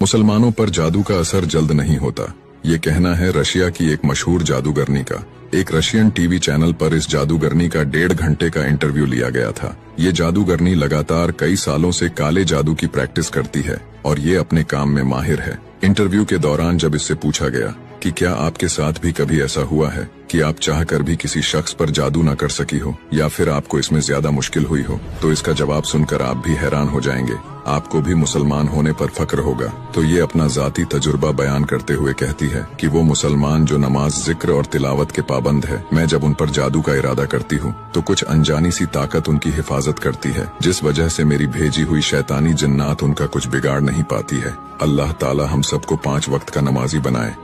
मुसलमानों पर जादू का असर जल्द नहीं होता, ये कहना है रशिया की एक मशहूर जादूगरनी का। एक रशियन टीवी चैनल पर इस जादूगरनी का 1.5 घंटे का इंटरव्यू लिया गया था। ये जादूगरनी लगातार कई सालों से काले जादू की प्रैक्टिस करती है और ये अपने काम में माहिर है। इंटरव्यू के दौरान जब इससे पूछा गया कि क्या आपके साथ भी कभी ऐसा हुआ है कि आप चाहकर भी किसी शख्स पर जादू न कर सकी हो या फिर आपको इसमें ज्यादा मुश्किल हुई हो, तो इसका जवाब सुनकर आप भी हैरान हो जाएंगे। आपको भी मुसलमान होने पर फख्र होगा। तो ये अपना जाती तजुर्बा बयान करते हुए कहती है कि वो मुसलमान जो नमाज, जिक्र और तिलावत के पाबंद है, मैं जब उन पर जादू का इरादा करती हूँ तो कुछ अनजानी सी ताकत उनकी हिफाजत करती है, जिस वजह से मेरी भेजी हुई शैतानी जिन्नात उनका कुछ बिगाड़ नहीं पाती है। अल्लाह ताला हम सबको 5 वक्त का नमाजी बनाए।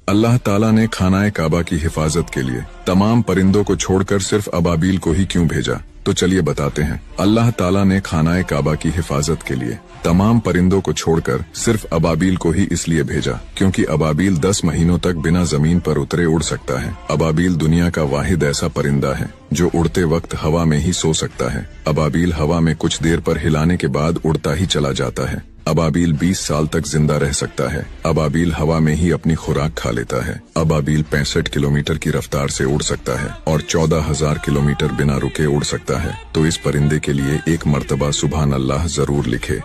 अल्लाह ताला ने खानाए काबा की हिफाजत के लिए तमाम परिंदों को छोड़कर सिर्फ अबाबील को ही क्यों भेजा? तो चलिए बताते हैं। अल्लाह ताला ने खानाए काबा की हिफाजत के लिए तमाम परिंदों को छोड़कर सिर्फ अबाबील को ही इसलिए भेजा क्योंकि अबाबील 10 महीनों तक बिना जमीन पर उतरे उड़ सकता है। अबाबील दुनिया का वाहिद ऐसा परिंदा है जो उड़ते वक्त हवा में ही सो सकता है। अबाबील हवा में कुछ देर पर हिलाने के बाद उड़ता ही चला जाता है। अबाबील 20 साल तक जिंदा रह सकता है। अबाबील हवा में ही अपनी खुराक खा लेता है। अबाबील 65 किलोमीटर की रफ्तार से उड़ सकता है और 14,000 किलोमीटर बिना रुके उड़ सकता है। तो इस परिंदे के लिए एक मर्तबा सुभान अल्लाह जरूर लिखे।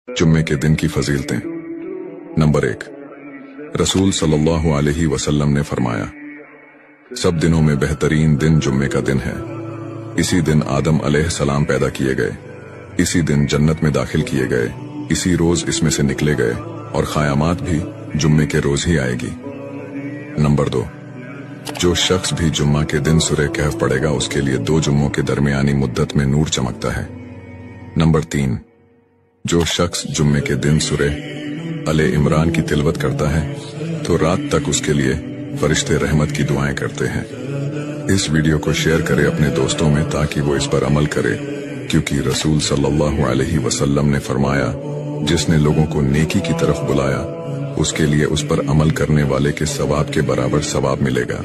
जुम्मे के दिन की फजीलतें। नंबर 1, रसूल सल्लल्लाहु अलैहि वसल्लम ने फरमाया, सब दिनों में बेहतरीन दिन जुम्मे का दिन है। इसी दिन आदम अलैहिस्सलाम पैदा किए गए, इसी दिन जन्नत में दाखिल किए गए, इसी रोज इसमें से निकले गए और क़यामत भी जुम्मे के रोज ही आएगी। नंबर 2, जो शख्स भी जुम्मा के दिन सूरह कहफ पढ़ेगा उसके लिए 2 जुम्मों के दरमियानी मुद्दत में नूर चमकता है। नंबर 3, जो शख्स जुम्मे के दिन सूरह अले इमरान की तिलवत करता है तो रात तक उसके लिए फरिश्ते रहमत की दुआएं करते हैं। इस वीडियो को शेयर करें अपने दोस्तों में ताकि वो इस पर अमल करे, क्योंकि रसूल सल्लल्लाहु अलैहि वसल्लम ने फरमाया, जिसने लोगों को नेकी की तरफ बुलाया उसके लिए उस पर अमल करने वाले के सवाब के बराबर सवाब मिलेगा।